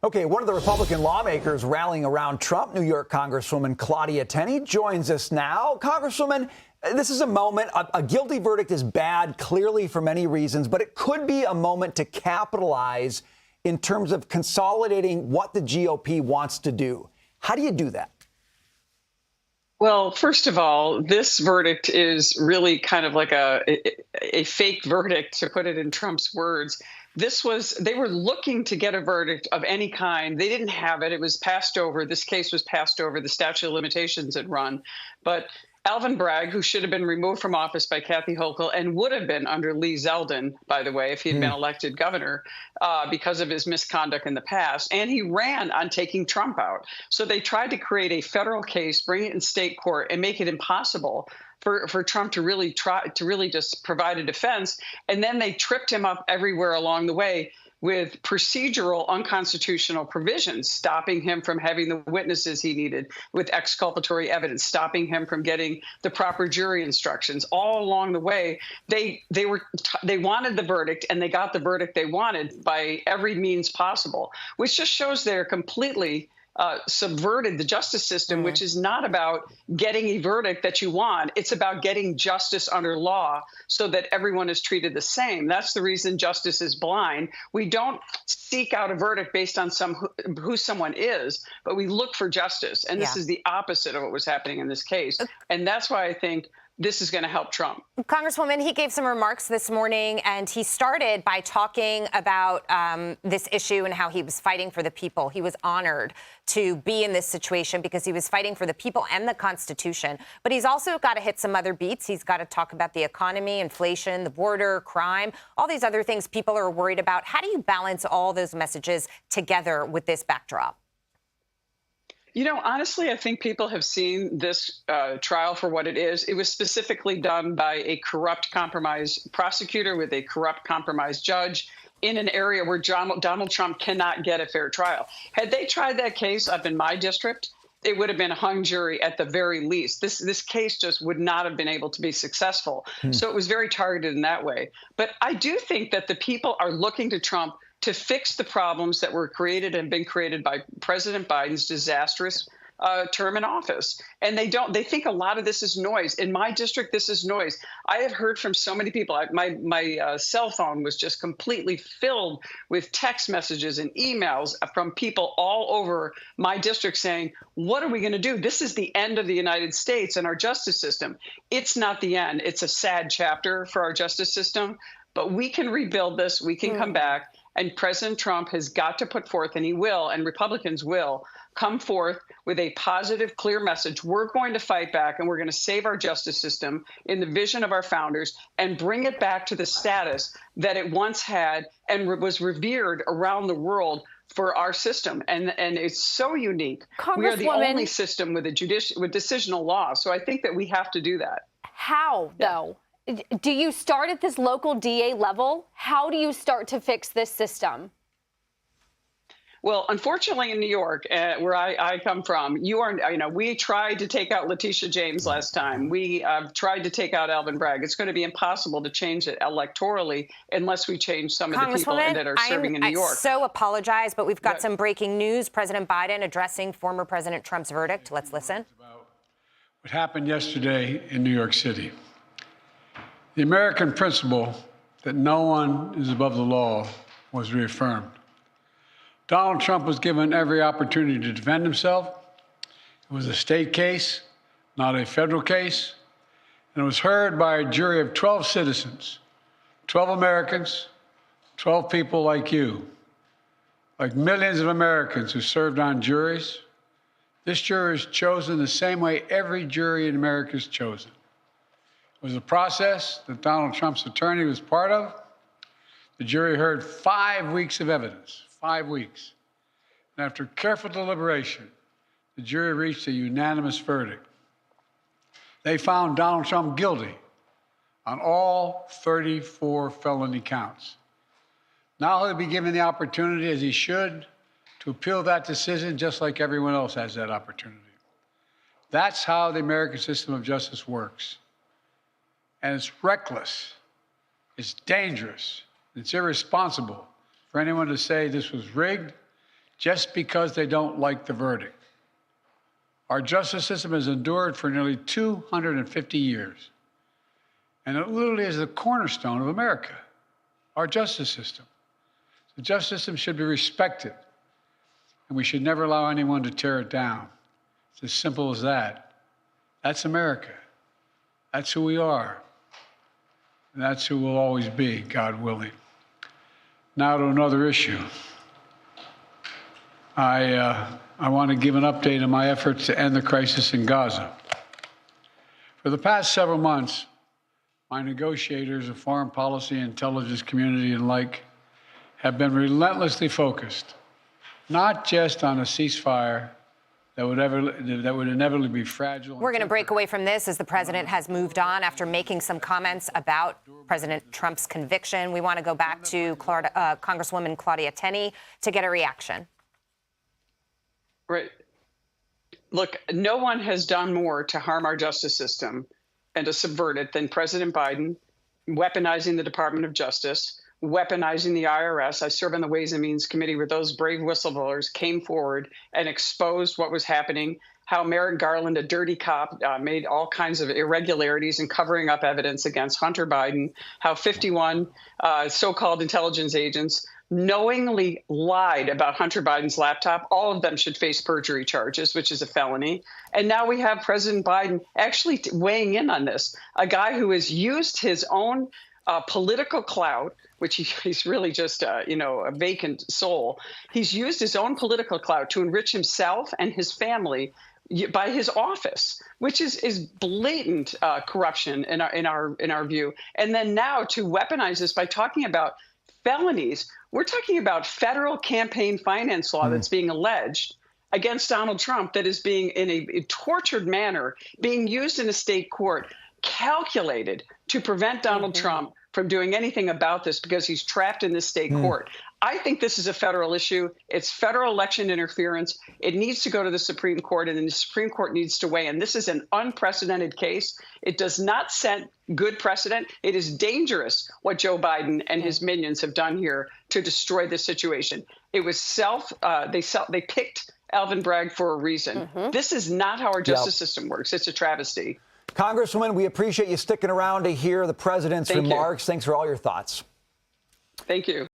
Okay, one of the Republican lawmakers rallying around Trump, New York Congresswoman Claudia Tenney, joins us now. Congresswoman, this is a moment. A guilty verdict is bad, clearly for many reasons, but it could be a moment to capitalize in terms of consolidating what the GOP wants to do. How do you do that? Well, first of all, this verdict is really kind of like a fake verdict, to put it in Trump's words. They were looking to get a verdict of any kind. They didn't have it. It was passed over. This case was passed over. The statute of limitations had run. But Alvin Bragg, who should have been removed from office by Kathy Hochul and would have been under Lee Zeldin, by the way, if he had been elected governor because of his misconduct in the past. And he ran on taking Trump out. So they tried to create a federal case, bring it in state court, and make it impossible for Trump to really just provide a defense. And then they tripped him up everywhere along the way with procedural unconstitutional provisions, stopping him from having the witnesses he needed, with exculpatory evidence, stopping him from getting the proper jury instructions. All along the way, they wanted the verdict, and they got the verdict they wanted by every means possible, which just shows they're completely subverted the justice system, which is not about getting a verdict that you want. It's about getting justice under law so that everyone is treated the same. That's the reason justice is blind. We don't seek out a verdict based on who someone is, but we look for justice. And this is the opposite of what was happening in this case. And that's why I think this is going to help Trump. Congresswoman, he gave some remarks this morning, and he started by talking about this issue and how he was fighting for the people. He was honored to be in this situation because he was fighting for the people and the Constitution. But he's also got to hit some other beats. He's got to talk about the economy, inflation, the border, crime, all these other things people are worried about. How do you balance all those messages together with this backdrop? You know, honestly, I think people have seen this trial for what it is. It was specifically done by a corrupt, compromised prosecutor with a corrupt, compromised judge in an area where Donald Trump cannot get a fair trial. Had they tried that case up in my district, it would have been a hung jury at the very least. This case just would not have been able to be successful. So it was very targeted in that way. But I do think that the people are looking to Trump to fix the problems that were created and been created by President Biden's disastrous term in office. And they think a lot of this is noise. In my district, this is noise. I have heard from so many people. My cell phone was just completely filled with text messages and emails from people all over my district saying, what are we going to do? This is the end of the United States and our justice system. It's not the end. It's a sad chapter for our justice system, but we can rebuild this. We can come back. And President Trump has got to put forth, and he will, and Republicans will, come forth with a positive, clear message. We're going to fight back, and we're going to save our justice system in the vision of our founders and bring it back to the status that it once had and was revered around the world for our system. And it's so unique. We are the only system with with decisional law. So I think that we have to do that. How, though? Do you start at this local DA level? How do you start to fix this system? Well, unfortunately, in New York, where I come from, we tried to take out Letitia James last time. We tried to take out Alvin Bragg. It's going to be impossible to change it electorally unless we change some of the people that are serving in New York. I so apologize, but we've got some breaking news. President Biden addressing former President Trump's verdict. Let's listen. What happened yesterday in New York City. The American principle that no one is above the law was reaffirmed. Donald Trump was given every opportunity to defend himself. It was a state case, not a federal case, and it was heard by a jury of 12 citizens, 12 Americans, 12 people like you, like millions of Americans who served on juries. This jury is chosen the same way every jury in America is chosen. It was a process that Donald Trump's attorney was part of. The jury heard 5 weeks of evidence, 5 weeks. And after careful deliberation, the jury reached a unanimous verdict. They found Donald Trump guilty on all 34 felony counts. Now he'll be given the opportunity, as he should, to appeal that decision just like everyone else has that opportunity. That's how the American system of justice works. And it's reckless, it's dangerous, it's irresponsible for anyone to say this was rigged, just because they don't like the verdict. Our justice system has endured for nearly 250 years, and it literally is the cornerstone of America, our justice system. The justice system should be respected, and we should never allow anyone to tear it down. It's as simple as that. That's America. That's who we are. And that's who we'll always be, God willing. Now to another issue. I want to give an update on my efforts to end the crisis in Gaza. For the past several months, my negotiators of foreign policy, intelligence community, and like have been relentlessly focused, not just on a ceasefire that would inevitably be fragile. We're going to break away from this as the president has moved on after making some comments about President Trump's conviction. We want to go back to Congresswoman Claudia Tenney to get a reaction. Right. Look, no one has done more to harm our justice system and to subvert it than President Biden, weaponizing the Department of Justice, weaponizing the IRS. I serve on the Ways and Means Committee where those brave whistleblowers came forward and exposed what was happening, how Merrick Garland, a dirty cop, made all kinds of irregularities in covering up evidence against Hunter Biden, how 51 so-called intelligence agents knowingly lied about Hunter Biden's laptop. All of them should face perjury charges, which is a felony. And now we have President Biden actually weighing in on this, a guy who has used his own political clout, which he's really just, a vacant soul. He's used his own political clout to enrich himself and his family by his office, which is blatant corruption in our view. And then now to weaponize this by talking about felonies. We're talking about federal campaign finance law that's being alleged against Donald Trump that is being in a tortured manner, being used in a state court, calculated to prevent Donald Trump from doing anything about this because he's trapped in this state court. I think this is a federal issue. It's federal election interference. It needs to go to the Supreme Court, and then the Supreme Court needs to weigh in. This is an unprecedented case. It does not set good precedent. It is dangerous what Joe Biden and his minions have done here to destroy this situation. It was they picked Alvin Bragg for a reason. This is not how our justice system works. It's a travesty. Congresswoman, we appreciate you sticking around to hear the president's remarks. Thanks for all your thoughts. Thank you.